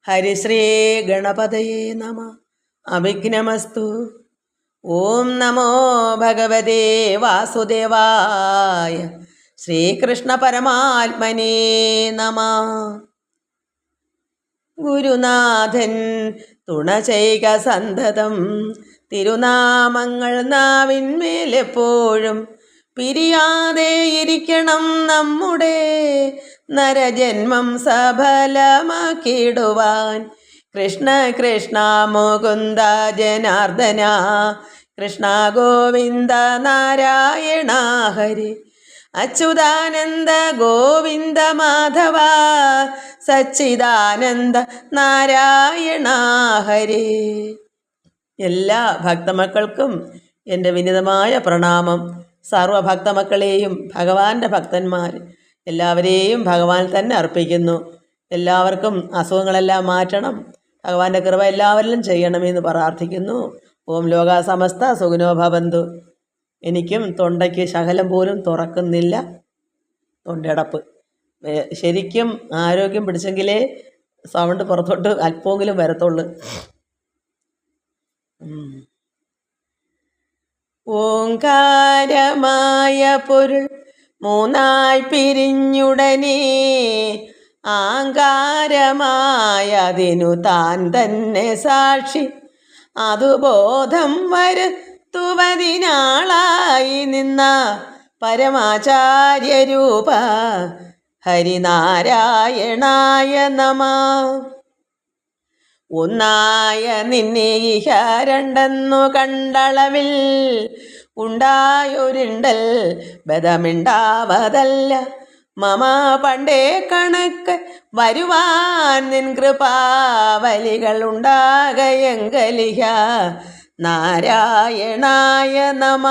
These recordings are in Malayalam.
ഹരിശ്രീ ഗണപതയേ നമ. അവിഘ്നമസ്തു. ഓം നമോ ഭഗവതേ വാസുദേവായ. ശ്രീകൃഷ്ണ പരമാത്മനേ നമ. ഗുരുനാഥൻ തുണ ചെയ്ക സന്തതം, തിരുനാമങ്ങൾ നാവിന്മേലെപ്പോഴും പിരിയാതെ ഇരിക്കണം നമ്മുടെ നരജന്മം സഫലമാക്കിടുവാൻ. കൃഷ്ണ കൃഷ്ണ മുകുന്ദ ജനാർദ്ദന, കൃഷ്ണ ഗോവിന്ദ നാരായണ ഹരി. അച്യുതാനന്ദ ഗോവിന്ദ മാധവ, സച്ചിദാനന്ദ നാരായണ ഹരി. എല്ലാ ഭക്തമക്കൾക്കും എൻ്റെ വിനീതമായ പ്രണാമം. സർവഭക്തമക്കളെയും ഭഗവാന്റെ ഭക്തന്മാർ എല്ലാവരെയും ഭഗവാൻ തന്നെ അർപ്പിക്കുന്നു. എല്ലാവർക്കും അസുഖങ്ങളെല്ലാം മാറ്റണം, ഭഗവാന്റെ കൃപ എല്ലാവരിലും ചെയ്യണമെന്ന് പ്രാർത്ഥിക്കുന്നു. ഓം ലോകാ സമസ്ത സുഖിനോ ഭവന്തു. എനിക്കും തൊണ്ടയ്ക്ക് ശകലം പോലും തുറക്കുന്നില്ല, തൊണ്ടയടപ്പ്. ശരിക്കും ആരോഗ്യം പിടിച്ചെങ്കിലേ സൗണ്ട് പുറത്തോട്ട് അല്പമെങ്കിലും വരത്തുള്ളൂ. ഓങ്കാരമായ പൊരുൾ മൂന്നായി പിരിഞ്ഞുടനെ ആങ്കാരമായതിനു താൻ തന്നെ സാക്ഷി. അതുബോധം വരുത്തുവതിനാളായി നിന്ന പരമാചാര്യരൂപ ഹരിനാരായണായ നമ. ഒന്നായ നിന്നെ ഇഹ രണ്ടെന്നു കണ്ടളവിൽ ഉണ്ടായൊരിണ്ടൽ ബദമിണ്ടാവതല്ല. മമ പണ്ടേ കണക്ക് വരുവാൻ നിൻ കൃപാവലികൾ ഉണ്ടാകയെങ്കലിഹ നാരായണായ നമ.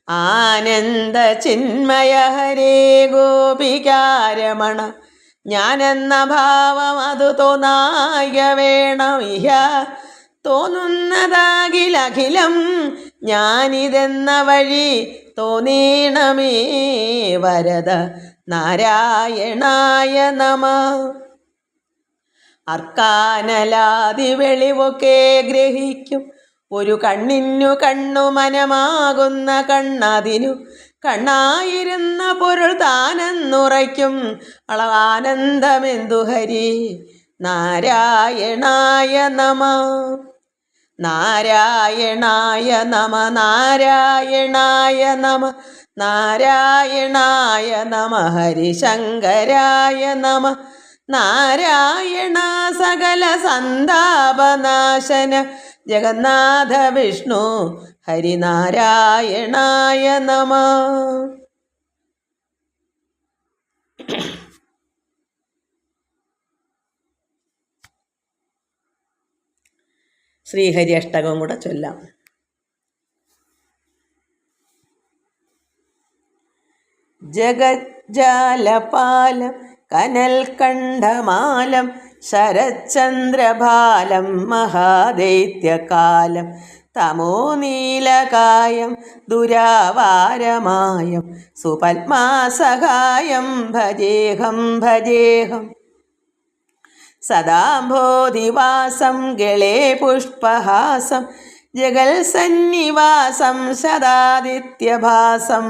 ആനന്ദ ചിന്മയ ഹരേ ഗോപികാരമണ, ഞാനെന്ന ഭാവം അത് തോന്നായ വേണം. ഇഹ തോന്നുന്നതാകിലഖിലം ഞാനിതെന്ന വഴി തോന്നീണമേ വരദ നാരായണായ നമ. അർക്കാനലാതി വെളിവൊക്കെ ഗ്രഹിക്കും ഒരു കണ്ണിനു കണ്ണു മനമാകുന്ന കണ്ണതിനു കണ്ണായിരുന്ന പൊരുൾ താനെന്നുറയ്ക്കും അളവാനന്ദമെന്തു ഹരി നാരായണായ നമ. നാരായണായ നമ, നാരായണായ നമ, നാരായണായ നമ. ഹരിശങ്കരായ നമ. നാരായണ സകല സന്താപനാശന ജഗന്നാഥ വിഷ്ണു ഹരിനാരായണായ നമ. ശ്രീഹരി അഷ്ടകവും കൂടെ ചൊല്ലാം. ജഗജ്ജാലപാലം കനൽകണ്ഠമാലം ശരചന്ദ്രഭാലം മഹാദൈത്യകാലം തമോനീലകായം ദുരാവാരമായം സുപത്മാസഹായം ഭജേഹം ഭജേഹം. സദാംഭോധിവാസം ഗളേ പുഷ്പഹാസം ജഗൽസന്നിവാസം ശതാദിത്യഭാസം.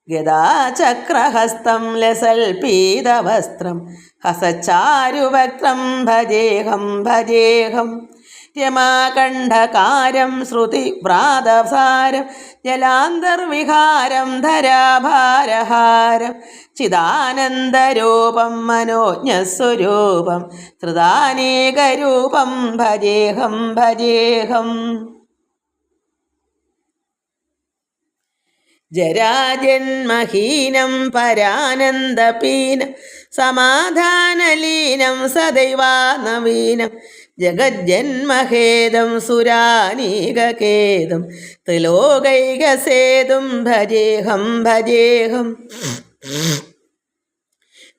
ഗദാചക്രഹസ്തം ലസൽപീതവസ്ത്രം ഹസച്ചാരുവക്ത്രം ഭജേഹം ഭജേഹം. രമാകണ്ഠകാരം ശ്രുതിവ്രാതസാരം ജലാന്തർവിഹാരം ധരാഭാരഹാരം ചിദാനന്ദരൂപം മനോജ്ഞസ്വരൂപം ധൃതാനേകരൂപം ഭജേഹം ഭജേഹം. ജരാജന്മഹീനം പരാനന്ദപീനം സമാധാനലീനം സദൈവാനവീനം ജഗജ്ജന്മഹേദം സുരാനീകേദം ത്രിലോകൈകസേതും ഭജേഹം ഭജേഹം.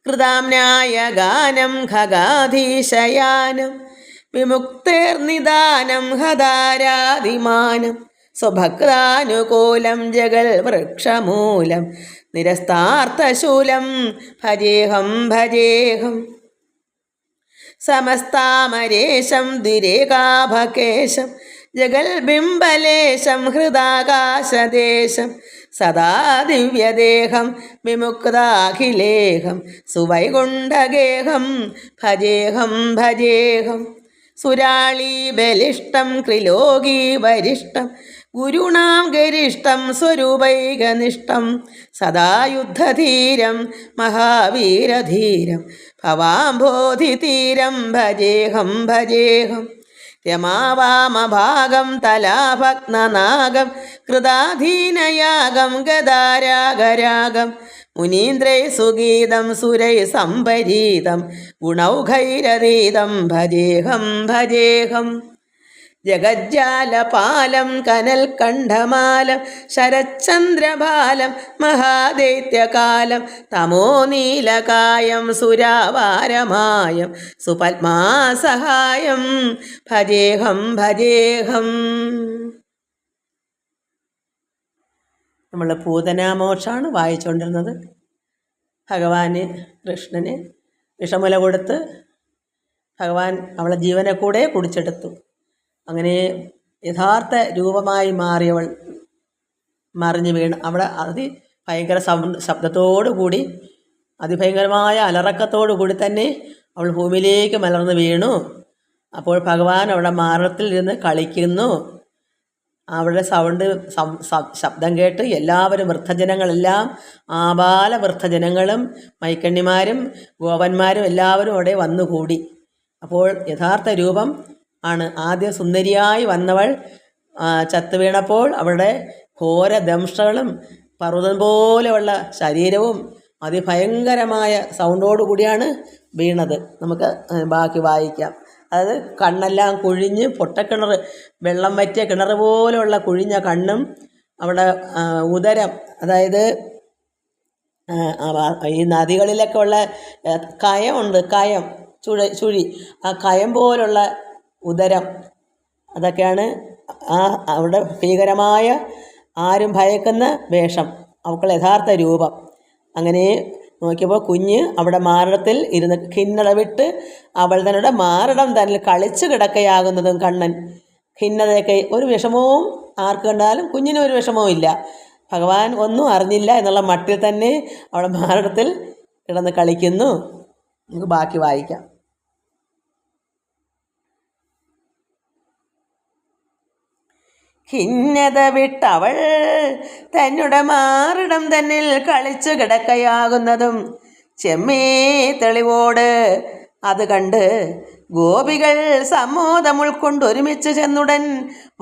കൃതാംനായ ഗാനം ഖഗാധീശയാനം വിമുക്തേർനിദാനം ഹദാരാതിമാനം സ്വഭക്താനുകൂലം ജഗൽ വൃക്ഷമൂലം നിരസ്താർത്ഥശൂലം ഭജേഹം ഭജേഹം. സമസ്താമരേശം ദിരേകാഭകേശം ജഗൽബിംബലേശം ഹൃദാകാശദേശം സദാ ദിവ്യദേഹം വിമുക്താഖിലേഹം സുവൈകുണ്ഠഗേഹം ഭജേഹം ഭജേഹം സുരാളീ ബലിഷ്ടം ത്രിലോകീ വരിഷ്ടം ഗുരുണാം ഗരിഷ്ടം സ്വരൂപൈകനിഷ്ഠം സദാ യുദ്ധധീരം മഹാവീരധീരം ഭവാംബോധിതീരം ഭജേഹം ഭജേഹം രമാവാമഭാഗം തലാഭഗ്നനാഗം കൃതാധീനയാഗം ഗദാരാഗരാഗം മുനീന്ദ്രൈ സുഗീതം സുരൈ സംപരീതം ഗുണൗഘൈരതീതം ഭജേഹം ഭജേഹം ജഗജ്ജാലപാലം കനൽകണ്ഠമാലം ശരച്ചന്ദ്രഭാലം മഹാദൈത്യകാലം തമോനീലകായം സുരാവാരമായം സുപത്മാസഹായം ഭജേഹം ഭജേഹം. നമ്മൾ പൂതനാമോക്ഷമാണ് വായിച്ചുകൊണ്ടിരുന്നത്. ഭഗവാന് കൃഷ്ണന് വിഷമുല കൊടുത്ത് ഭഗവാൻ അവളെ ജീവനെ കൂടെ കുടിച്ചെടുത്തു. അങ്ങനെ യഥാർത്ഥ രൂപമായി മാറിയവൾ മറിഞ്ഞു വീണ് അവിടെ ഭയങ്കര ശബ്ദത്തോടു കൂടി അതിഭയങ്കരമായ അലറക്കത്തോടു കൂടി തന്നെ അവൾ ഭൂമിയിലേക്ക് മലർന്നു വീണു. അപ്പോൾ ഭഗവാൻ അവിടെ മാറത്തിൽ ഇരുന്ന് കളിക്കുന്നു. അവളുടെ ശബ്ദം കേട്ട് എല്ലാവരും വൃദ്ധജനങ്ങളെല്ലാം ആബാല വൃദ്ധജനങ്ങളും മൈക്കണ്ണിമാരും ഗോപന്മാരും എല്ലാവരും അവിടെ വന്നുകൂടി. അപ്പോൾ യഥാർത്ഥ രൂപം ആണ്. ആദ്യം സുന്ദരിയായി വന്നവൾ ചത്തുവീണപ്പോൾ അവളുടെ ഘോര ദംഷ്ടകളും പർവ്വതം പോലെയുള്ള ശരീരവും അതിഭയങ്കരമായ സൗണ്ടോടുകൂടിയാണ് വീണത്. നമുക്ക് ബാക്കി വായിക്കാം. അതായത് കണ്ണെല്ലാം കുഴിഞ്ഞ് പൊട്ടക്കിണർ, വെള്ളം വറ്റിയ കിണർ പോലെയുള്ള കുഴിഞ്ഞ കണ്ണും അവിടെ ഉദരം, അതായത് ഈ നദികളിലൊക്കെ ഉള്ള കയമുണ്ട്, കയം ചുഴി, ആ കയം പോലുള്ള ഉദരം, അതൊക്കെയാണ് അവിടെ ഭീകരമായ ആരും ഭയക്കുന്ന വേഷം, അവൾക്ക് യഥാർത്ഥ രൂപം. അങ്ങനെ നോക്കിയപ്പോൾ കുഞ്ഞ് അവിടെ മാറിടത്തിൽ ഇരുന്ന് ഖിന്നത വിട്ട് അവൾ തന്നെ മാറിടം തന്നിൽ കളിച്ച് കിടക്കയാകുന്നതും കണ്ണൻ. ഖിന്നതയൊക്കെ ഒരു വിഷമവും ആർക്ക് കണ്ടാലും കുഞ്ഞിന് ഒരു വിഷമവും ഇല്ല. ഭഗവാൻ ഒന്നും അറിഞ്ഞില്ല എന്നുള്ള മട്ടിൽ തന്നെ അവളെ മാറിടത്തിൽ കിടന്ന് കളിക്കുന്നു. നമുക്ക് ബാക്കി വായിക്കാം. ഖിന്നത വിട്ടവൾ തന്നെ മാറിടം തന്നിൽ കളിച്ചു കിടക്കയാകുന്നതും ചെമ്മേ തെളിവോട് അത് കണ്ട് ഗോപികൾ സമ്മോദം ഉൾക്കൊണ്ടൊരുമിച്ച് ചെന്നുടൻ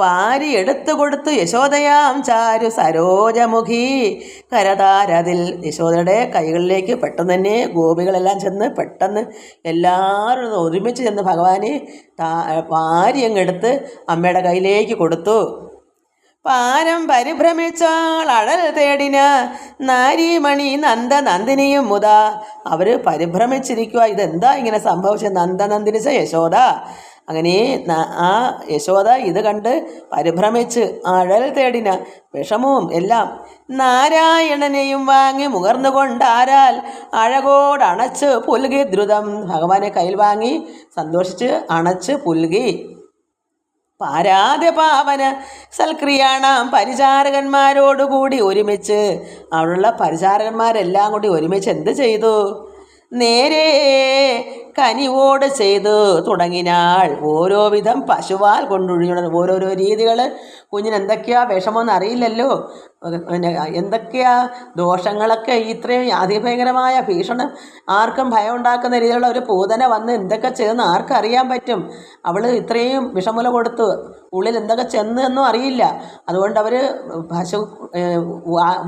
വാരിയെടുത്തു കൊടുത്തു യശോദയാം ചാരു സരോജമുഖി കരതാരതിൽ. യശോദയുടെ കൈകളിലേക്ക് പെട്ടെന്ന് തന്നെ ഗോപികളെല്ലാം ചെന്ന് പെട്ടെന്ന് എല്ലാവരും ഒരുമിച്ച് ചെന്ന് ഭഗവാനെ വാരി അങ്ങെടുത്ത് അമ്മയുടെ കയ്യിലേക്ക് കൊടുത്തു. പാരം പരിഭ്രമിച്ചാൾ അഴൽ തേടിന നാരീമണി നന്ദനന്ദിനിയും മുതാ. അവർ പരിഭ്രമിച്ചിരിക്കുക, ഇതെന്താ ഇങ്ങനെ സംഭവിച്ചത്? നന്ദനന്ദിനിച്ച യശോദ. അങ്ങനെ ആ യശോദ ഇത് കണ്ട് പരിഭ്രമിച്ച് അഴൽ തേടിന വിഷമവും എല്ലാം നാരായണനെയും വാങ്ങി മുകർന്നുകൊണ്ടാരാൽ അഴകോടണച്ച് പുൽകി ദ്രുതം. ഭഗവാനെ കയ്യിൽ വാങ്ങി സന്തോഷിച്ച് അണച്ച് പുൽകി. പാരാതെ പാവന സൽക്രിയാണാം പരിചാരകന്മാരോടുകൂടി ഒരുമിച്ച് അവിടെയുള്ള പരിചാരകന്മാരെല്ലാം കൂടി ഒരുമിച്ച് എന്ത് ചെയ്തു? നേരെ കനിവോട് ചെയ്തു തുടങ്ങിനാൾ. ഓരോ വിധം പശുവാൽ കൊണ്ടൊഴിഞ്ഞു. ഓരോരോ രീതികൾ. കുഞ്ഞിന് എന്തൊക്കെയാ വിഷമമെന്ന് അറിയില്ലല്ലോ, പിന്നെ എന്തൊക്കെയാ ദോഷങ്ങളൊക്കെ. ഇത്രയും അതിഭയങ്കരമായ ഭീഷണം ആർക്കും ഭയം ഉണ്ടാക്കുന്ന രീതിയിലുള്ള ഒരു പൂതന വന്ന് എന്തൊക്കെ ചെന്ന് ആർക്കറിയാൻ പറ്റും? അവൾ ഇത്രയും വിഷമുല കൊടുത്തു, ഉള്ളിൽ എന്തൊക്കെ ചെന്ന് എന്നും അറിയില്ല. അതുകൊണ്ട് അവർ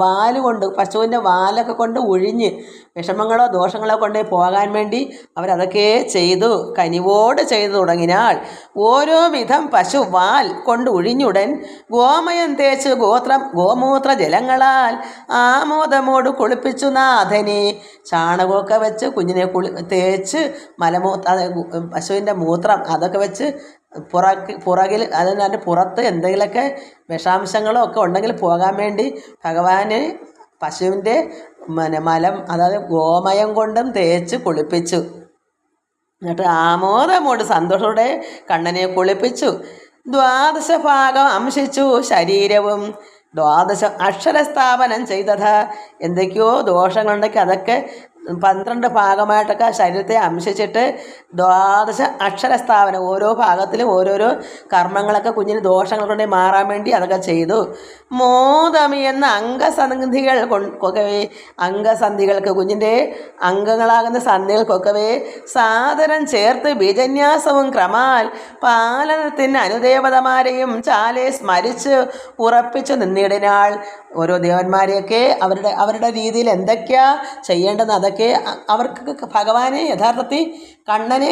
വാലുകൊണ്ട്, പശുവിൻ്റെ വാലൊക്കെ കൊണ്ട് ഒഴിഞ്ഞ് വിഷമങ്ങളോ ദോഷങ്ങളോ കൊണ്ട് പോകാൻ വേണ്ടി അവരതൊക്കെ ചെയ്തു. കനിവോട് ചെയ്തു തുടങ്ങിനാൾ. ഓരോ വിധം പശു വാൽ കൊണ്ട് ഒഴിഞ്ഞുടൻ ഗോമയം തേച്ച് ഗോമൂത്ര ജലങ്ങളാൽ ആമോദമോട് കുളിപ്പിച്ചു നാഥനെ. ചാണകമൊക്കെ വെച്ച് കുഞ്ഞിനെ തേച്ച് പശുവിൻ്റെ മൂത്രം അതൊക്കെ വെച്ച് പുറകിൽ അതിൻ്റെ പുറത്ത് എന്തെങ്കിലുമൊക്കെ വിഷാംശങ്ങളോ ഒക്കെ ഉണ്ടെങ്കിൽ പോകാൻ വേണ്ടി ഭഗവാന് പശുവിൻ്റെ മലം, അതായത് ഗോമയം കൊണ്ടും തേച്ച് കുളിപ്പിച്ചു. എന്നിട്ട് ആമോദമോട് സന്തോഷത്തോടെ കണ്ണനെ കുളിപ്പിച്ചു. 12 ഭാഗം അംശിച്ചു ശരീരവും 12 അക്ഷരസ്ഥാപനം ചെയ്തത്. എന്തൊക്കെയോ ദോഷങ്ങളുണ്ടെങ്കിൽ അതൊക്കെ 12 ഭാഗമായിട്ടൊക്കെ ശരീരത്തെ അംശിച്ചിട്ട് 12 അക്ഷരസ്ഥാപനം, ഓരോ ഭാഗത്തിലും ഓരോരോ കർമ്മങ്ങളൊക്കെ കുഞ്ഞിന് ദോഷങ്ങൾ കൊണ്ട് മാറാൻ വേണ്ടി അതൊക്കെ ചെയ്തു. മോദമി എന്ന അംഗസന്ധികൾ കൊക്കവേ, അംഗസന്ധികൾക്ക് കുഞ്ഞിൻ്റെ അംഗങ്ങളാകുന്ന സന്ധികൾക്കൊക്കവേ സാദരം ചേർത്ത് ബീജന്യാസവും ക്രമാൽ പാലനത്തിന് അനുദേവതമാരെയും ചാലെ സ്മരിച്ച് ഉറപ്പിച്ചു നിന്നിടിനാൾ. ഓരോ ദേവന്മാരെയൊക്കെ അവരുടെ രീതിയിൽ എന്തൊക്കെയാ ചെയ്യേണ്ടതെന്ന് അതൊക്കെ അവർക്ക് ഭഗവാനെ യഥാർത്ഥത്തിൽ കണ്ണനെ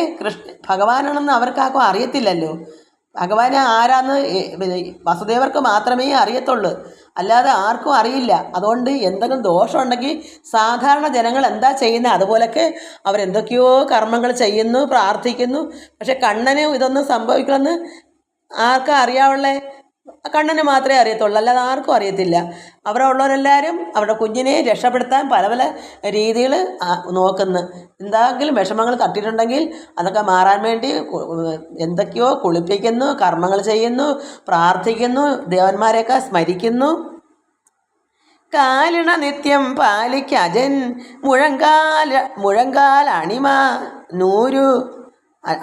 ഭഗവാനാണെന്ന് അവർക്കാർക്കും അറിയത്തില്ലല്ലോ. ഭഗവാനെ ആരാന്ന് വസുദേവർക്ക് മാത്രമേ അറിയത്തുള്ളൂ, അല്ലാതെ ആർക്കും അറിയില്ല. അതുകൊണ്ട് എന്തെങ്കിലും ദോഷമുണ്ടെങ്കിൽ സാധാരണ ജനങ്ങൾ എന്താ ചെയ്യുന്നത് അതുപോലൊക്കെ അവരെന്തൊക്കെയോ കർമ്മങ്ങൾ ചെയ്യുന്നു, പ്രാർത്ഥിക്കുന്നു. പക്ഷെ കണ്ണന് ഇതൊന്നും സംഭവിക്കണമെന്ന് ആർക്കാ അറിയാവുള്ളേ? കണ്ണന് മാത്രമേ അറിയത്തുള്ളൂ, അല്ലാതെ ആർക്കും അറിയത്തില്ല. അവിടെ ഉള്ളവരെല്ലാവരും അവരുടെ കുഞ്ഞിനെ രക്ഷപ്പെടുത്താൻ പല പല രീതികൾ നോക്കുന്നു. എന്തെങ്കിലും വിഷമങ്ങൾ തട്ടിയിട്ടുണ്ടെങ്കിൽ അതൊക്കെ മാറാൻ വേണ്ടി എന്തൊക്കെയോ കുളിപ്പിക്കുന്നു, കർമ്മങ്ങൾ ചെയ്യുന്നു, പ്രാർത്ഥിക്കുന്നു, ദേവന്മാരെയൊക്കെ സ്മരിക്കുന്നു. കാലിണ നിത്യം പാലിക്കജൻ മുഴങ്കാൽ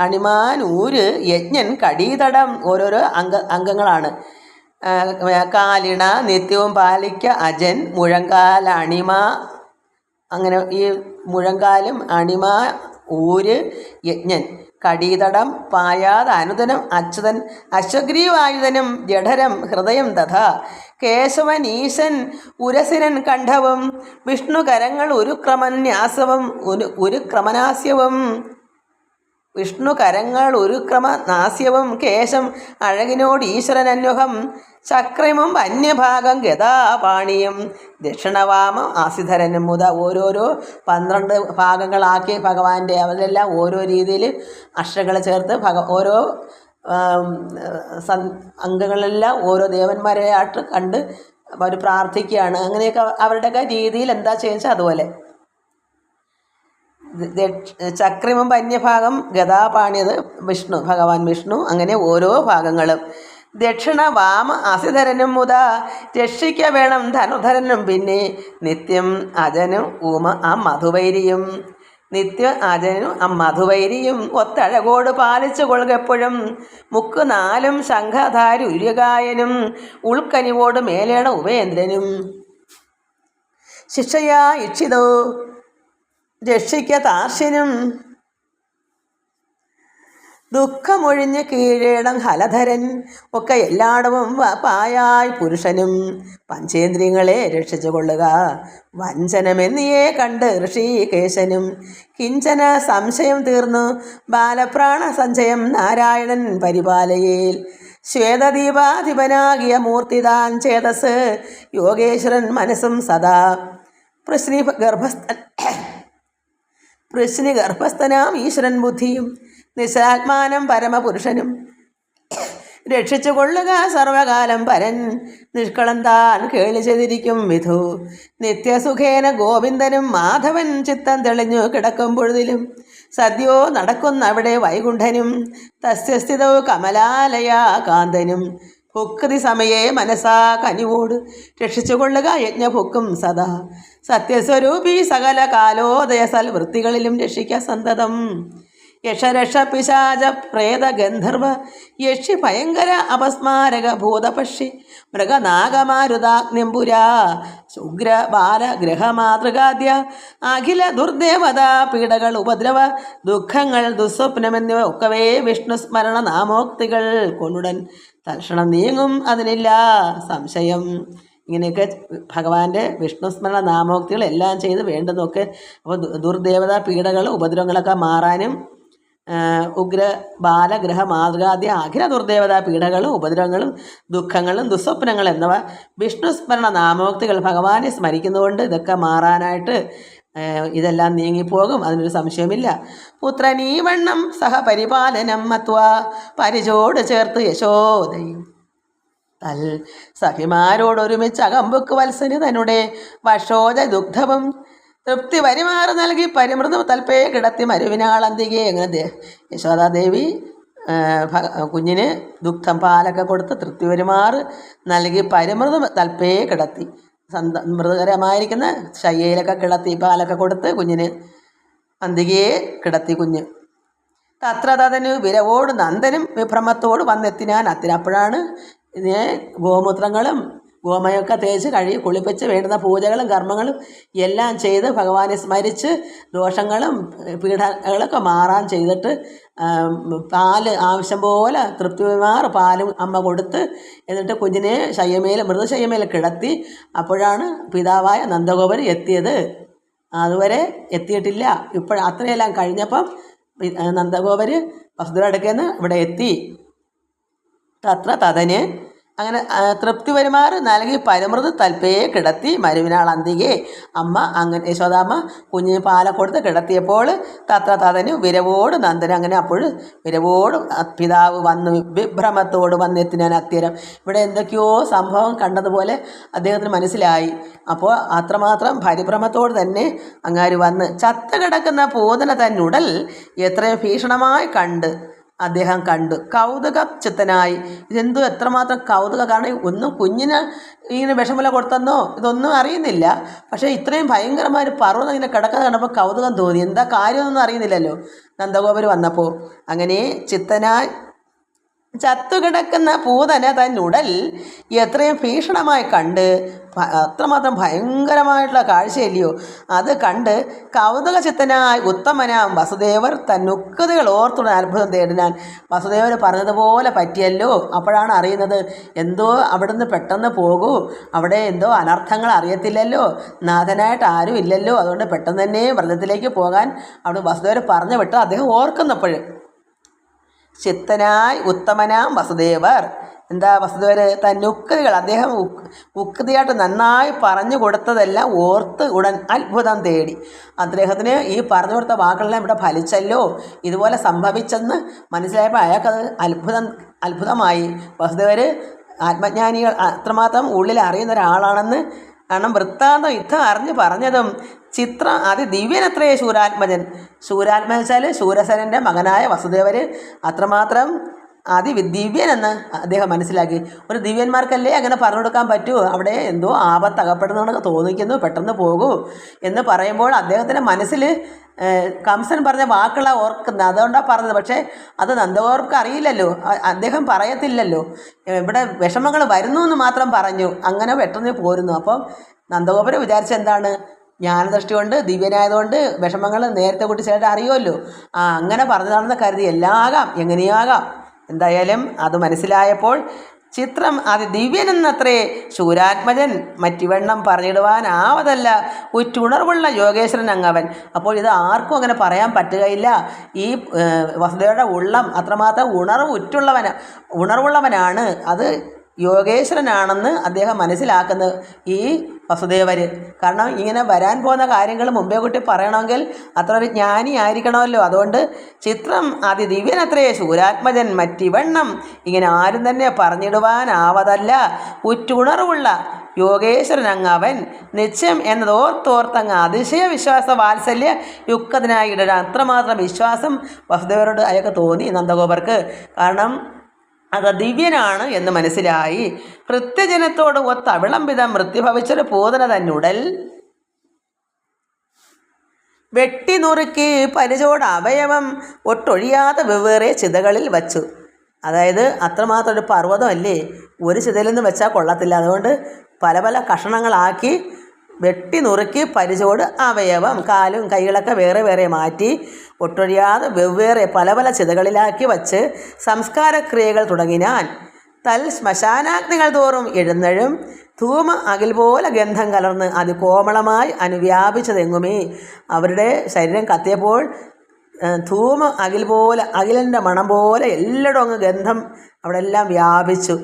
അണിമാനൂര് യജ്ഞൻ കടീതടം ഓരോരോ അംഗങ്ങളാണ്. കാലിണ നിത്യവും പാലിക്ക അജൻ മുഴങ്കാൽ അണിമ, അങ്ങനെ ഈ മുഴങ്കാലും അണിമ ഊര് യജ്ഞൻ കടീതടം പായാത് അനുദനം അച്യുതൻ അശ്വഗ്രീവായുധനം ജഠരം ഹൃദയം തഥാ കേശവൻ ഈശൻ ഉരസിരൻ കണ്ഠവും വിഷ്ണു കരങ്ങൾ ഉരുക്രമനാസ്യവും വിഷ്ണു കരങ്ങൾ ഉരുക്രമനാസ്യവും കേശം അഴകിനോട് ഈശ്വരനന്വഹം ചക്രമും അന്യഭാഗം ഗതാപാണിയും ദക്ഷിണവാമം ആസിധരനും മുത ഓരോരോ 12 ഭാഗങ്ങളാക്കി ഭഗവാന്റെ അവരെല്ലാം ഓരോ രീതിയിൽ അക്ഷരങ്ങൾ ചേർത്ത് ഓരോ അംഗങ്ങളെല്ലാം ഓരോ ദേവന്മാരെയായിട്ട് കണ്ട് അവർ പ്രാർത്ഥിക്കുകയാണ്. അങ്ങനെയൊക്കെ അവരുടെയൊക്കെ രീതിയിൽ എന്താ ചെയ്യുക അതുപോലെ. ചക്രമും അന്യഭാഗം ഗതാപാണിയത് ഭഗവാൻ വിഷ്ണു. അങ്ങനെ ഓരോ ഭാഗങ്ങളും ദക്ഷിണ വാമ അസിധരനും മുത രക്ഷിക്ക വേണം ധനുധരനും പിന്നെ നിത്യം അജനും മധുവൈരിയും ഒത്തഴകോട് പാലിച്ചു കൊള്ളുകെപ്പോഴും മുക്ക് 4 ശംഖധാരി ഉര്യകായനും ഉൾക്കനിവോട് മേലേണ ഉപേന്ദ്രനും ശിക്ഷയാ ഇക്ഷിതോ രക്ഷിക്ക താർഷ്യനും ദുഃഖമൊഴിഞ്ഞ് കീഴേണം ഹലധരൻ ഒക്കെ എല്ലായിടവും പായായി പുരുഷനും പഞ്ചേന്ദ്രിയങ്ങളെ രക്ഷിച്ചു കൊള്ളുക വഞ്ചനമെന്നിയെ കണ്ട് ഋഷികേശനും കിഞ്ചന സംശയം തീർന്നു ബാലപ്രാണ സഞ്ചയം നാരായണൻ പരിപാലയേൽ ശ്വേതദീപാധിപനാകിയ മൂർത്തിതാൻ ചേതസ് യോഗേശ്വരൻ മനസ്സും സദാ പൃശ്നി ഗർഭസ്ഥനാം ഈശ്വരൻ ബുദ്ധിയും നിശാത്മാനം പരമപുരുഷനും രക്ഷിച്ചു കൊള്ളുക സർവകാലം പരൻ നിഷ്കളം താൻ കേളി ചെയ്തിരിക്കും വിധു നിത്യസുഖേന ഗോവിന്ദനും മാധവൻ ചിത്തം തെളിഞ്ഞു കിടക്കും പൊഴുതിലും സദ്യോ നടക്കുന്നവിടെ വൈകുണ്ഠനും തസ്യസ്ഥിതോ കമലാലയ കാന്തനും ഭുക്തി സമയേ മനസാ കനിവോട് രക്ഷിച്ചു കൊള്ളുക യജ്ഞഭുക്കും സദാ സത്യസ്വരൂപി സകല കാലോദയ സൽവൃത്തികളിലും രക്ഷിക്ക സന്തതം യക്ഷരക്ഷ പിശാച പ്രേത ഗന്ധർവ യക്ഷി ഭയങ്കര അപസ്മാരക ഭൂതപക്ഷി മൃഗനാഗമാരുതാഗ്നിംപുരാ ശുഗ്ര ബാല ഗൃഹമാതൃകാദ്യ അഖില ദുർദേവത പീഡകൾ ഉപദ്രവ ദുഃഖങ്ങൾ ദുസ്വപ്നമെന്നിവ ഒക്കവേ വിഷ്ണുസ്മരണ നാമോക്തികൾ കൊണ്ടുടൻ തൽക്ഷണം നീങ്ങും അതിനില്ല സംശയം. ഇങ്ങനെയൊക്കെ ഭഗവാന്റെ വിഷ്ണുസ്മരണ നാമോക്തികൾ എല്ലാം ചെയ്ത് വേണ്ടുന്നൊക്കെ. അപ്പോൾ ദുർദേവത പീഡകൾ ഉപദ്രവങ്ങളൊക്കെ മാറാനും ഉഗ്ര ബാലഗ്രഹ മാതൃകാദ്യ അഖില ദുർദേവതാ പീഡകളും ഉപദ്രവങ്ങളും ദുഃഖങ്ങളും ദുസ്വപ്നങ്ങളും എന്നിവ വിഷ്ണുസ്മരണ നാമോക്തികൾ ഭഗവാനെ സ്മരിക്കുന്നതുകൊണ്ട് ഇതൊക്കെ മാറാനായിട്ട് ഇതെല്ലാം നീങ്ങിപ്പോകും, അതിനൊരു സംശയമില്ല. പുത്രനീ വണ്ണം സഹപരിപാലനം മത്വാ പരിചോട് ചേർത്ത് യശോദയും തൽ സഖിമാരോടൊരുമിച്ച് അകമ്പുക്ക് വത്സന് തന്നുടെ വശോജ ദുഗ്ധവും തൃപ്തി വരിമാറ് നൽകി പരിമൃദു തൽപ്പയെ കിടത്തി മരുവിനാളന്തികെ. അങ്ങനെ യശോദാദേവി കുഞ്ഞിന് ദുഗ്ധം പാലൊക്കെ കൊടുത്ത് തൃപ്തി വരുമാറ് നൽകി പരിമൃദു തൽപ്പയെ കിടത്തി, മൃദുകരമായിരിക്കുന്ന ശയ്യയിലൊക്കെ കിടത്തി പാലൊക്കെ കൊടുത്ത് കുഞ്ഞിന് അന്തികയെ കിടത്തി. കുഞ്ഞ് തത്ര തതനു വിരവോട് നന്ദനും വിഭ്രമത്തോട് വന്നെത്തിനാൻ. അപ്പോഴാണ് ഇതിനെ ഗോമൂത്രങ്ങളും ഗോമയൊക്കെ തേച്ച് കഴുകി കുളിപ്പിച്ച് വേണ്ടുന്ന പൂജകളും കർമ്മങ്ങളും എല്ലാം ചെയ്ത് ഭഗവാനെ സ്മരിച്ച് ദോഷങ്ങളും പീഡകളൊക്കെ മാറാൻ ചെയ്തിട്ട് പാല് ആവശ്യം പോലെ തൃപ്തിമാർ പാലും അമ്മ കൊടുത്ത് എന്നിട്ട് കുഞ്ഞിനെ ശയ്യമേൽ മൃദുശയ്യമേൽ കിടത്തി. അപ്പോഴാണ് പിതാവായ നന്ദഗോപർ എത്തിയത്. അതുവരെ എത്തിയിട്ടില്ല. അത്രയെല്ലാം കഴിഞ്ഞപ്പം നന്ദഗോപർ വസുദേവരുടെ അടുക്കൽ നിന്ന് ഇവിടെ എത്തി. തത്ര തതന് അങ്ങനെ തൃപ്തി വരുമാറ് നൽകി പരിമൃദു തൽപ്പയെ കിടത്തി മരുവിനാൾ അന്തികെ. അമ്മ അങ്ങനെ യശോദാമ്മ കുഞ്ഞിന് പാല കൊടുത്ത് കിടത്തിയപ്പോൾ തത്ര തതന് വിരവോട് നന്ദന്. അങ്ങനെ അപ്പോൾ വിരവോട് പിതാവ് വന്ന് വിഭ്രമത്തോട് വന്നെത്തിനാൻ അത്യരം. ഇവിടെ എന്തൊക്കെയോ സംഭവം കണ്ടതുപോലെ അദ്ദേഹത്തിന് മനസ്സിലായി. അപ്പോൾ അത്രമാത്രം പരിഭ്രമത്തോട് തന്നെ അങ്ങാര് വന്ന് ചത്ത് കിടക്കുന്ന പൂതന തന്നുടൽ എത്രയും ഭീഷണമായി അദ്ദേഹം കണ്ടു. കൗതുക ചിത്തനായി. ഇതെന്തോ എത്രമാത്രം കൗതുക. കാരണം ഒന്നും കുഞ്ഞിന് ഇങ്ങനെ വിഷമല കൊടുത്തെന്നോ ഇതൊന്നും അറിയുന്നില്ല. പക്ഷേ ഇത്രയും ഭയങ്കരമായ ഒരു പർവ്വതം ഇങ്ങനെ കിടക്കുന്നത് കണ്ടപ്പോൾ കൗതുകം തോന്നി. എന്താ കാര്യമൊന്നും അറിയുന്നില്ലല്ലോ നന്ദഗോപർ വന്നപ്പോൾ. അങ്ങനെ ചിത്തനായി ചത്തുകിടക്കുന്ന പൂതന തന്നുടൽ എത്രയും ഭീഷണമായി കണ്ട്, അത്രമാത്രം ഭയങ്കരമായിട്ടുള്ള കാഴ്ചയല്ലയോ അത് കണ്ട് കൗതുക ചിത്തനായി ഉത്തമനാം വസുദേവർ തന്നുക്കതകൾ ഓർത്തുടൻ അത്ഭുതം തേടിനാൻ. വസുദേവർ പറഞ്ഞതുപോലെ പറ്റിയല്ലോ. അപ്പോഴാണ് അറിയുന്നത് എന്തോ അവിടുന്ന് പെട്ടെന്ന് പോകൂ, അവിടെ എന്തോ അനർത്ഥങ്ങൾ അറിയത്തില്ലല്ലോ, നാഥനായിട്ട് ആരും ഇല്ലല്ലോ, അതുകൊണ്ട് പെട്ടെന്ന് തന്നെ വ്രതത്തിലേക്ക് പോകാൻ അവിടെ വസുദേവർ പറഞ്ഞു വിട്ട് അദ്ദേഹം ഓർക്കുന്നപ്പോഴും ചിത്തനായി ഉത്തമനാം വസുദേവർ. എന്താ വസുദേവർ തന്നുക്തികൾ അദ്ദേഹം ഉക്തിയായിട്ട് നന്നായി പറഞ്ഞു കൊടുത്തതെല്ലാം ഓർത്ത് ഉടൻ അത്ഭുതം തേടി. അദ്ദേഹത്തിന് ഈ പറഞ്ഞു കൊടുത്ത വാക്കുകളെല്ലാം ഇവിടെ ഫലിച്ചല്ലോ, ഇതുപോലെ സംഭവിച്ചെന്ന് മനസ്സിലായപ്പോൾ അയാൾക്കത് അത്ഭുതമായി. വസുദേവർ ആത്മജ്ഞാനികൾ അത്രമാത്രം ഉള്ളിൽ അറിയുന്ന ഒരാളാണെന്ന്. കാരണം വൃത്താന്തം യുദ്ധം അറിഞ്ഞ് പറഞ്ഞതും ചിത്രം അതിദിവ്യനത്രേ ശൂരാത്മജൻ. ശൂരാത്മ വെച്ചാൽ ശൂരസേനൻ്റെ മകനായ വസുദേവർ അത്രമാത്രം ദിവ്യനെന്ന് അദ്ദേഹം മനസ്സിലാക്കി. ഒരു ദിവ്യന്മാർക്കല്ലേ അങ്ങനെ പറഞ്ഞു കൊടുക്കാൻ പറ്റൂ, അവിടെ എന്തോ ആപത്ത് അകപ്പെടുന്നതെന്ന് തോന്നിക്കുന്നു, പെട്ടെന്ന് പോകൂ എന്ന് പറയുമ്പോൾ അദ്ദേഹത്തിൻ്റെ മനസ്സിൽ കംസൻ പറഞ്ഞ വാക്കുകളാണ് ഓർക്കുന്നത്. അതുകൊണ്ടാണ് പറഞ്ഞത്. പക്ഷേ അത് നന്ദഗോപർക്ക് അറിയില്ലല്ലോ, അദ്ദേഹം പറയത്തില്ലല്ലോ. ഇവിടെ വിഷമങ്ങൾ വരുന്നു എന്ന് മാത്രം പറഞ്ഞു, അങ്ങനെ പെട്ടെന്ന് പോരുന്നു. അപ്പം നന്ദഗോപുരം വിചാരിച്ചെന്താണ്, ജ്ഞാനദൃഷ്ടി കൊണ്ട് ദിവ്യനായതുകൊണ്ട് വിഷമങ്ങൾ നേരത്തെ കൂട്ടി ചേട്ടൻ അറിയുമല്ലോ, അങ്ങനെ പറഞ്ഞതാണെന്ന് കരുതി എല്ലാം ആകാം, എങ്ങനെയാകാം. എന്തായാലും അത് മനസ്സിലായപ്പോൾ ചിത്രം ദിവ്യനെന്നത്രേ ശൂരാത്മജൻ മറ്റിവണ്ണം പറഞ്ഞിടുവാനാവതല്ല ഉറ്റുണർവുള്ള യോഗേശ്വരൻ അങ്ങവൻ. അപ്പോൾ ഇത് ആർക്കും അങ്ങനെ പറയാൻ പറ്റുകയില്ല. ഈ വസുദേവരുടെ ഉള്ളം അത്രമാത്രം ഉണർവുള്ളവനാണ്, അത് യോഗേശ്വരനാണെന്ന് അദ്ദേഹം മനസ്സിലാക്കുന്നത് ഈ വസുദേവർ. കാരണം ഇങ്ങനെ വരാൻ പോകുന്ന കാര്യങ്ങൾ മുമ്പേ കൂട്ടി പറയണമെങ്കിൽ അത്ര ഒരു ജ്ഞാനി ആയിരിക്കണമല്ലോ. അതുകൊണ്ട് ചിത്രം ദിവ്യനത്രേ ശൂരാത്മജൻ മറ്റിവണ്ണം ഇങ്ങനെ ആരും തന്നെ പറഞ്ഞിടുവാനാവതല്ല ഉറ്റുണർവുള്ള യോഗേശ്വരൻ അങ്ങവൻ നിശ്ചയം എന്നതോർത്തോർത്തങ്ങ് അതിശയ വിശ്വാസ വാത്സല്യ യുക്തനായി ഇടാൻ. അത്രമാത്രം വിശ്വാസം വസുദേവരോട് അയാൾക്ക് തോന്നി നന്ദഗോപർക്ക്. കാരണം അത് ദിവ്യനാണ് എന്ന് മനസ്സിലായി. ഭൃത്യജനത്തോട് ഒത്ത് അവിളംബിതം മൃത്യുഭവിച്ചൊരു പൂതന തന്നുടൽ വെട്ടി നുറുക്കി പരിചോട് അവയവം ഒട്ടൊഴിയാതെ വെവ്വേറെ ചിതകളിൽ വച്ചു. അതായത് അത്രമാത്രം ഒരു പർവ്വതമല്ലേ, ഒരു ചിതയിൽ നിന്ന് വെച്ചാൽ കൊള്ളത്തില്ല. അതുകൊണ്ട് പല പല കഷണങ്ങളാക്കി വെട്ടി നുറുക്കി പരിചോട് അവയവം കാലും കൈകളൊക്കെ വേറെ വേറെ മാറ്റി ഒട്ടൊഴിയാതെ വെവ്വേറെ പല പല ചിതകളിലാക്കി വച്ച് സംസ്കാരക്രിയകൾ തുടങ്ങിനാൻ. ശ്മശാനാഗ്നികൾ തോറും എഴുന്നഴും ധൂമ അകിൽ പോലെ ഗന്ധം കലർന്ന് അതികോമളമായി അനുവ്യാപിച്ചതെങ്ങുമേ. അവരുടെ ശരീരം കത്തിയപ്പോൾ ധൂമ അകിൽ പോലെ, അകിലിൻ്റെ മണം പോലെ എല്ലായിടും അങ്ങ് ഗന്ധം അവിടെ എല്ലാം വ്യാപിച്ചു.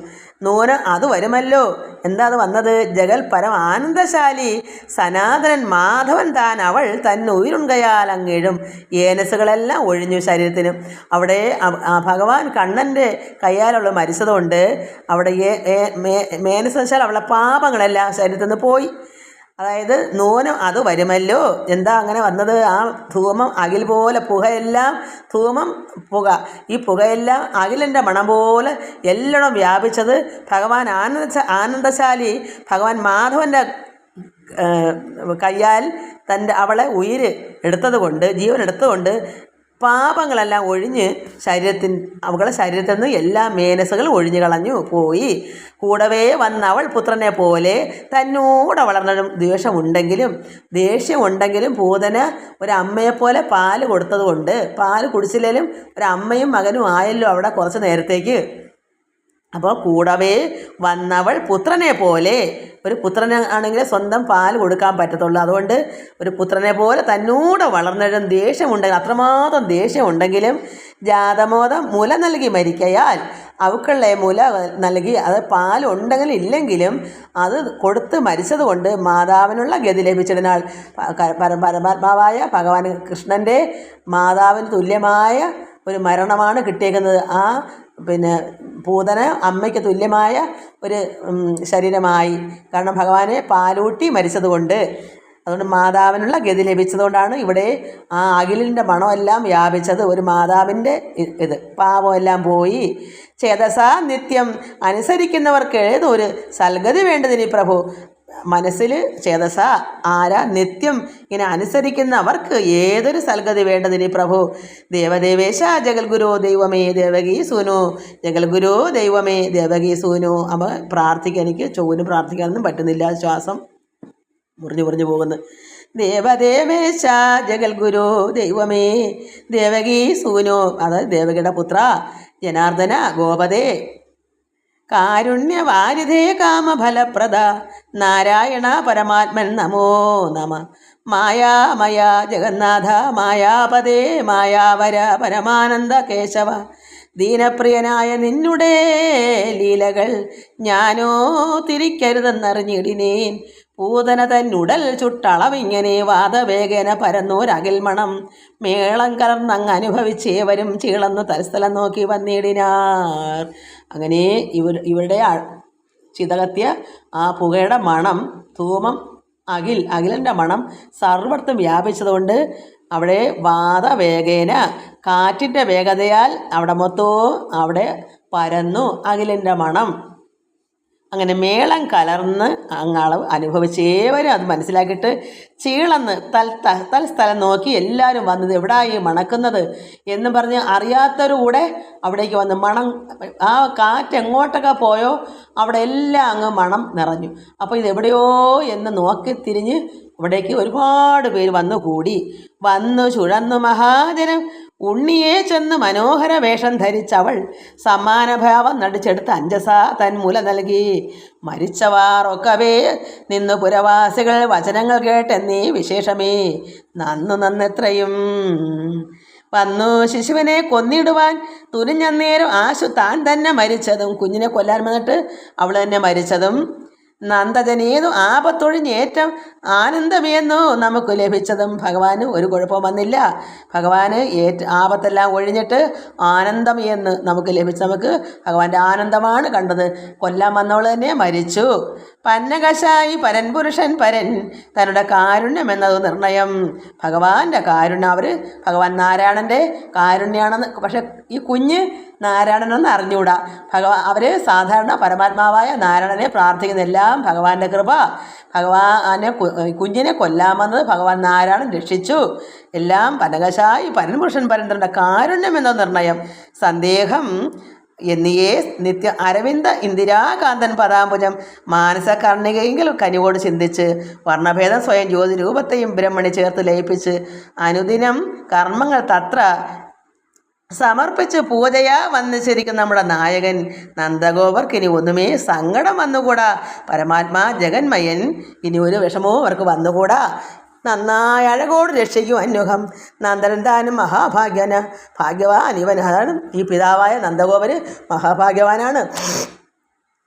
നൂന് അത് വരുമല്ലോ. എന്താ അത് വന്നത്? ജഗൽ പരം ആനന്ദശാലി സനാതനൻ മാധവൻ താൻ അവൾ തന്നുയിരുങ്കയാൽ അങ്ങേഴും ഏനസുകളെല്ലാം ഒഴിഞ്ഞു ശരീരത്തിനും. അവിടെ ഭഗവാൻ കണ്ണൻ്റെ കയ്യാലുള്ള മരിച്ചതുകൊണ്ട് അവിടെ മേനസ് വെച്ചാൽ അവളുടെ പാപങ്ങളെല്ലാം ശരീരത്തിൽ നിന്ന് പോയി. അതായത് നൂനം അത് വരുമല്ലോ. എന്താ അങ്ങനെ വന്നത്? ആ ധൂമം അകിൽ പോലെ പുകയെല്ലാം, ധൂമം പുക, ഈ പുകയെല്ലാം അകിലിൻ്റെ മണം പോലെ എല്ലാം വ്യാപിച്ചത് ഭഗവാൻ ആനന്ദശാലി ഭഗവാൻ മാധവൻ്റെ കയ്യാൽ അവളെ എടുത്തത് കൊണ്ട്, ജീവൻ എടുത്തതുകൊണ്ട് പാപങ്ങളെല്ലാം ഒഴിഞ്ഞ് അവളുടെ ശരീരത്തിൽ നിന്ന് എല്ലാ മേനസ്സുകളും ഒഴിഞ്ഞു കളഞ്ഞു പോയി. കൂടവേ വന്നവൾ പുത്രനെ പോലെ തന്നോടെ വളർന്നതും ദേഷ്യമുണ്ടെങ്കിലും പൂതന ഒരമ്മയെപ്പോലെ പാല് കൊടുത്തത് കൊണ്ട്, പാല് കുടിച്ചില്ലേലും ഒരമ്മയും മകനും ആയല്ലോ അവിടെ കുറച്ച് നേരത്തേക്ക്. അപ്പോൾ കൂടവേ വന്നവൾ പുത്രനെ പോലെ, ഒരു പുത്രനാണെങ്കിൽ സ്വന്തം പാൽ കൊടുക്കാൻ പറ്റത്തുള്ളൂ. അതുകൊണ്ട് ഒരു പുത്രനെ പോലെ തന്നോട് വളർന്നതും അത്രമാത്രം ദേഷ്യമുണ്ടെങ്കിലും ജാതമോദം മുല നൽകി മരിക്കയാൽ, അവക്കുള്ള മുല നൽകി, അത് പാലുണ്ടെങ്കിലും ഇല്ലെങ്കിലും അത് കൊടുത്ത് മരിച്ചത് കൊണ്ട് മാതാവിനുള്ള ഗതി ലഭിച്ചതിനാൽ പരമാത്മാവായ ഭഗവാൻ കൃഷ്ണൻ്റെ മാതാവിന് തുല്യമായ ഒരു മരണമാണ് കിട്ടിയേക്കുന്നത്. പൂതന അമ്മയ്ക്ക് തുല്യമായ ഒരു ശരീരമായി. കാരണം ഭഗവാനെ പാലൂട്ടി മരിച്ചതുകൊണ്ട്, അതുകൊണ്ട് മാതാവിനുള്ള ഗതി ലഭിച്ചതുകൊണ്ടാണ് ഇവിടെ ആ അകിലിൻ്റെ മണമെല്ലാം വ്യാപിച്ചത്. ഒരു മാതാവിൻ്റെ പാപമെല്ലാം പോയി. ചേതസാ നിത്യം അനുസരിക്കുന്നവർക്ക് ഏതൊരു സൽഗതി വേണ്ടതിന് പ്രഭു. മനസ്സിൽ ചേതസ നിത്യം ഇങ്ങനെ അനുസരിക്കുന്നവർക്ക് ഏതൊരു സൽഗതി വേണ്ടതിന് പ്രഭു. ദേവദേവേശ ജഗൽഗുരു ദൈവമേ ദേവകീ സൂനു, ജഗൽഗുരു ദൈവമേ ദേവകീ സൂനു. അവ പ്രാർത്ഥിക്കാൻ, എനിക്ക് ചൊവ്വന് പ്രാർത്ഥിക്കാനൊന്നും പറ്റുന്നില്ല, ശ്വാസം മുറിഞ്ഞു പോകുന്നു. ദേവദേവേശ ജഗൽഗുരു ദൈവമേ ദേവകീ സൂനു, അതായത് ദേവകിയുടെ പുത്ര ജനാർദ്ദന ഗോപദേ, കാരുണ്യവാരിധേ കാമഫലപ്രദ നാരായണ പരമാത്മൻ നമോ നമ. മായാമയ ജഗന്നാഥ മായാപദേ മായാവര പരമാനന്ദ കേശവ, ദീനപ്രിയനായ നിന്നുടെ ലീലകൾ ഞാനോ തിരിക്കരുതെന്നറിഞ്ഞിടിനേൻ. പൂതന തന്നുടൽ ചുട്ടളവിങ്ങനെ വാദവേഗന പരന്നോരകിൽമണം മേളം കലർന്നങ്ങ് അനുഭവിച്ചേവരും ചീളന്ന് തൽസ്ഥലം നോക്കി വന്നിടിനാർ. അങ്ങനെ ഇവരുടെ ചിതകത്തിയ ആ പുകയുടെ മണം, ധൂമം, അകിലിൻ്റെ മണം സർവ്വത്തും വ്യാപിച്ചതുകൊണ്ട് അവിടെ വാദവേഗേന, കാറ്റിൻ്റെ വേഗതയാൽ അവിടെ മൊത്തവും അവിടെ പരന്നു അകിലിൻ്റെ മണം. അങ്ങനെ മേളം കലർന്ന് അങ്ങളവ് അനുഭവിച്ചേവരും അത് മനസ്സിലാക്കിയിട്ട് ചീളന്ന് തൽസ്ഥലം നോക്കി എല്ലാവരും വന്നത് എവിടായി മണക്കുന്നത് എന്ന് പറഞ്ഞ് അറിയാത്തവരുകൂടെ അവിടേക്ക് വന്ന് ആ കാറ്റ് എങ്ങോട്ടൊക്കെ പോയോ അവിടെ എല്ലാം അങ്ങ് മണം നിറഞ്ഞു. അപ്പോൾ ഇതെവിടെയോ എന്ന് നോക്കി തിരിഞ്ഞ് അവിടേക്ക് ഒരുപാട് പേര് വന്നു ചുഴന്നു മഹാജനം ഉണ്ണിയെ ചെന്ന് മനോഹര വേഷം ധരിച്ചവൾ സമ്മാനഭാവം നടിച്ചെടുത്ത് അഞ്ജസ തന്മുല നൽകി. മരിച്ചവാർ ഒക്കവേ നിന്നു പുരവാസികൾ വചനങ്ങൾ കേട്ടെന്നീ വിശേഷമേ നന്നെത്രയും. വന്നു ശിശുവിനെ കൊന്നിടുവാൻ തുനിഞ്ഞന്നേരം ആശു താൻ തന്നെ മരിച്ചതും, കുഞ്ഞിനെ കൊല്ലാൻ വന്നിട്ട് അവൾ തന്നെ മരിച്ചതും, നന്ദജനേതു ആപത്തൊഴിഞ്ഞേറ്റം ആനന്ദമേന്നോ നമുക്ക് ലഭിച്ചതും. ഭഗവാന് ഒരു കുഴപ്പം വന്നില്ല. ഭഗവാന് ആപത്തെല്ലാം ഒഴിഞ്ഞിട്ട് ആനന്ദം എന്ന് നമുക്ക് ലഭിച്ചു. നമുക്ക് ഭഗവാന്റെ ആനന്ദമാണ് കണ്ടത്. കൊല്ലാൻ വന്നവൾ തന്നെ മരിച്ചു. പന്നകശായി പരൻ പുരുഷൻ പരൻ തന്നുടെ കാരുണ്യം എന്നത് നിർണയം. ഭഗവാന്റെ കാരുണ്യം, ഭഗവാൻ നാരായണൻ്റെ കാരുണ്യാണെന്ന്. പക്ഷെ ഈ കുഞ്ഞ് നാരായണനെന്ന് അറിഞ്ഞുകൂടാ. അവർ സാധാരണ പരമാത്മാവായ നാരായണനെ പ്രാർത്ഥിക്കുന്നെല്ലാം ഭഗവാന്റെ കൃപ. കുഞ്ഞിനെ കൊല്ലാമെന്നത് ഭഗവാൻ നാരായണൻ രക്ഷിച്ചു. എല്ലാം പനകശായി പരൻപുരുഷൻ പരന്തരുടെ കാരുണ്യം എന്ന നിർണയം. സന്ദേഹം എന്നിയേ നിത്യ അരവിന്ദ ഇന്ദിരാകാന്തൻ പദാംബുജം മാനസകർണികയെങ്കിൽ കനിവോട് ചിന്തിച്ച് വർണ്ണഭേദം സ്വയം ജ്യോതി രൂപത്തെയും ബ്രഹ്മണി ചേർത്ത് ലയിപ്പിച്ച് അനുദിനം കർമ്മങ്ങൾ തത്ര സമർപ്പിച്ച് പൂജയാ വന്നിച്ചിരിക്കുന്ന നമ്മുടെ നായകൻ നന്ദഗോപർക്ക് ഇനി ഒന്നുമേ സങ്കടം വന്നുകൂടാ. പരമാത്മാ ജഗന്മയൻ ഇനി ഒരു വിഷമവും അവർക്ക് വന്നുകൂടാ. നന്നായി അഴകോട് രക്ഷിക്കും അന്യുഹം നന്ദനൻ താനും ഭാഗ്യവാൻ ഇവൻ. അതാണ് ഈ പിതാവായ നന്ദഗോപര് മഹാഭാഗ്യവാനാണ്.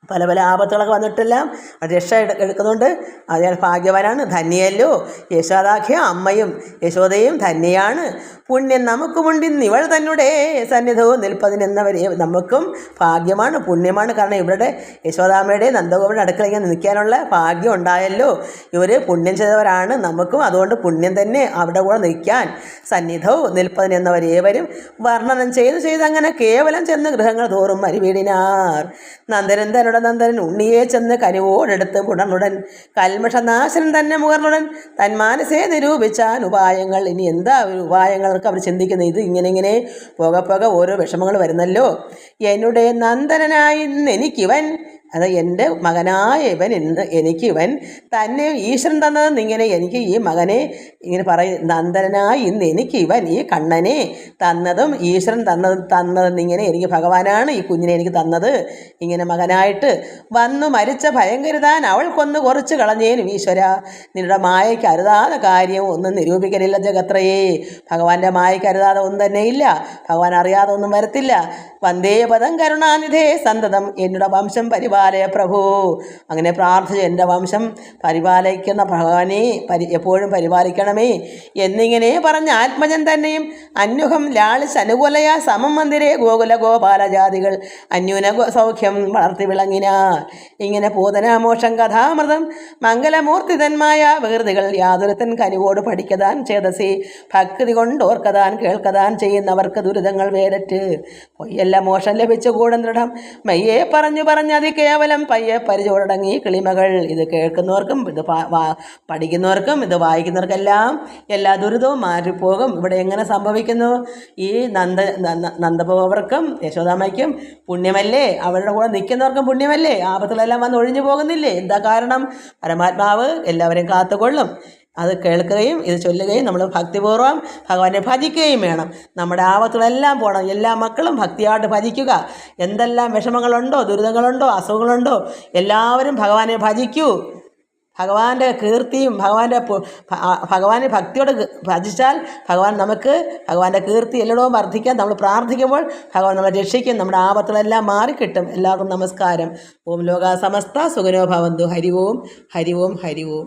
പല ആപത്തുകളൊക്കെ വന്നിട്ടെല്ലാം രക്ഷ എടുക്കുന്നുണ്ട്. അയാൾ ഭാഗ്യവാനാണ്, ധന്യയല്ലോ. യശോദാഖ്യ അമ്മയും യശോദയും ധന്യയാണ്. പുണ്യം നമുക്കുമുണ്ടിന്ന് ഇവൾ തന്നെ സന്നിധവും നിൽപ്പതിനെന്നവരെ നമുക്കും ഭാഗ്യമാണ്, പുണ്യമാണ്. കാരണം ഇവരുടെ യശോദാമ്മയുടെ നന്ദഗോപുരം അടുക്കള ഇങ്ങനെ നിൽക്കാനുള്ള ഭാഗ്യം ഉണ്ടായല്ലോ. ഇവർ പുണ്യം ചെയ്തവരാണ്, നമുക്കും അതുകൊണ്ട് പുണ്യം തന്നെ അവിടെ കൂടെ നിൽക്കാൻ. സന്നിധവും നിൽപ്പതിനെന്നവരേവരും വർണ്ണനം ചെയ്ത് അങ്ങനെ കേവലം ചെന്ന് ഗൃഹങ്ങൾ തോറും മരുവീടിനാർ. നന്ദനൻ തന്നുടെ നന്ദനൻ ഉണ്ണിയെ ചെന്ന് കനിവോടെടുത്ത് പുണർന്നുടൻ കൽമഷനാശനൻ തന്നെ മുകർന്നുടൻ തന്മാനസേ നിരൂപിച്ചാൻ ഉപായങ്ങൾ. ഇനി എന്താ ഉപായങ്ങളൊക്കെ അവർ ചിന്തിക്കുന്നത്? ഇത് ഇങ്ങനെ പോകെ ഓരോ വിഷമങ്ങൾ വരുന്നല്ലോ. എന്നുടെ നന്ദനായി എനിക്കിവൻ, അത് എൻ്റെ മകനായ ഇവൻ എനിക്കിവൻ തന്നെ ഈശ്വരൻ തന്നതെന്ന് ഇങ്ങനെ എനിക്ക് ഈ മകനെ ഇങ്ങനെ പറയും. നന്ദനായി ഇന്ന് എനിക്കിവൻ ഈ കണ്ണനെ തന്നതും ഈശ്വരൻ തന്നതെന്നിങ്ങനെ എനിക്ക് ഭഗവാനാണ് ഈ കുഞ്ഞിനെ എനിക്ക് തന്നത്. ഇങ്ങനെ മകനായിട്ട് വന്നു മരിച്ച ഭയങ്കരുതാൻ അവൾ കൊന്നു കുറച്ച് കളഞ്ഞേനും ഈശ്വര, നിങ്ങളുടെ മായയ്ക്ക് അരുതാതെ കാര്യം ഒന്നും നിരൂപിക്കലില്ല ജഗത്രയേ. ഭഗവാന്റെ മായയ്ക്ക് അരുതാതെ ഒന്നും തന്നെ ഇല്ല, ഭഗവാൻ അറിയാതെ ഒന്നും വരത്തില്ല. വന്ദേ പദം കരുണാനിധേ സന്തതം എന്നുടെ വംശം പരിപാലയ പ്രഭു. അങ്ങനെ പ്രാർത്ഥിച്ച് എൻ്റെ വംശം പരിപാലിക്കുന്ന ഭഗവാനെ എപ്പോഴും പരിപാലിക്കണമേ എന്നിങ്ങനെ പറഞ്ഞ ആത്മജൻ തന്നെയും അന്യുഹം ലാളിച്ച് അനുകൂലയ സമം മന്ദിരേ ഗോകുല ഗോപാലജാതികൾ അന്യൂന സൗഖ്യം വളർത്തി വിളങ്ങിനാർ. ഇങ്ങനെ പൂതനാമോഷം കഥാമൃതം മംഗലമൂർത്തിതന്മായ വികൃതികൾ യാതൊരുത്തൻ കനിവോട് പഠിക്കതാൻ ചേതസി ഭക്തി കൊണ്ടോർക്കതാൻ കേൾക്കതാൻ ചെയ്യുന്നവർക്ക് ദുരിതങ്ങൾ വേരറ്റ്. പൊയ്യല്ല മോഷം ലഭിച്ചു കൂടം ദൃഢം മയ്യെ പറഞ്ഞതി കേവലം പയ്യെ പരിചോടങ്ങി കിളിമകൾ. ഇത് കേൾക്കുന്നവർക്കും ഇത് പഠിക്കുന്നവർക്കും ഇത് വായിക്കുന്നവർക്കെല്ലാം എല്ലാ ദുരിതവും മാറിപ്പോകും. ഇവിടെ എങ്ങനെ സംഭവിക്കുന്നു? ഈ നന്ദഗോപർക്കും യശോദാമ്മയ്ക്കും പുണ്യമല്ലേ, അവരുടെ കൂടെ നിൽക്കുന്നവർക്കും പുണ്യമല്ലേ, ആപത്തുകളെല്ലാം വന്ന് ഒഴിഞ്ഞു പോകുന്നില്ലേ? എന്താ കാരണം? പരമാത്മാവ് എല്ലാവരെയും കാത്തുകൊള്ളും. അത് കേൾക്കുകയും ഇത് ചൊല്ലുകയും നമ്മൾ ഭക്തിപൂർവ്വം ഭഗവാനെ ഭജിക്കുകയും വേണം. നമ്മുടെ ആപത്തുകളെല്ലാം പോകണം. എല്ലാ മക്കളും ഭക്തിയായിട്ട് ഭജിക്കുക. എന്തെല്ലാം വിഷമങ്ങളുണ്ടോ, ദുരിതങ്ങളുണ്ടോ, അസുഖങ്ങളുണ്ടോ, എല്ലാവരും ഭഗവാനെ ഭജിക്കൂ. ഭഗവാന്റെ കീർത്തിയും ഭഗവാനെ ഭക്തിയോട് ഭജിച്ചാൽ ഭഗവാന്റെ കീർത്തി എല്ലായിടവും വർദ്ധിക്കാൻ നമ്മൾ പ്രാർത്ഥിക്കുമ്പോൾ ഭഗവാൻ നമ്മളെ രക്ഷിക്കും. നമ്മുടെ ആപത്തുകളെല്ലാം മാറിക്കിട്ടും. എല്ലാവർക്കും നമസ്കാരം. ഓം ലോകാ സമസ്ത സുഖനോ ഭവന്തു. ഹരി ഓം ഹരി ഓം ഹരി ഓം.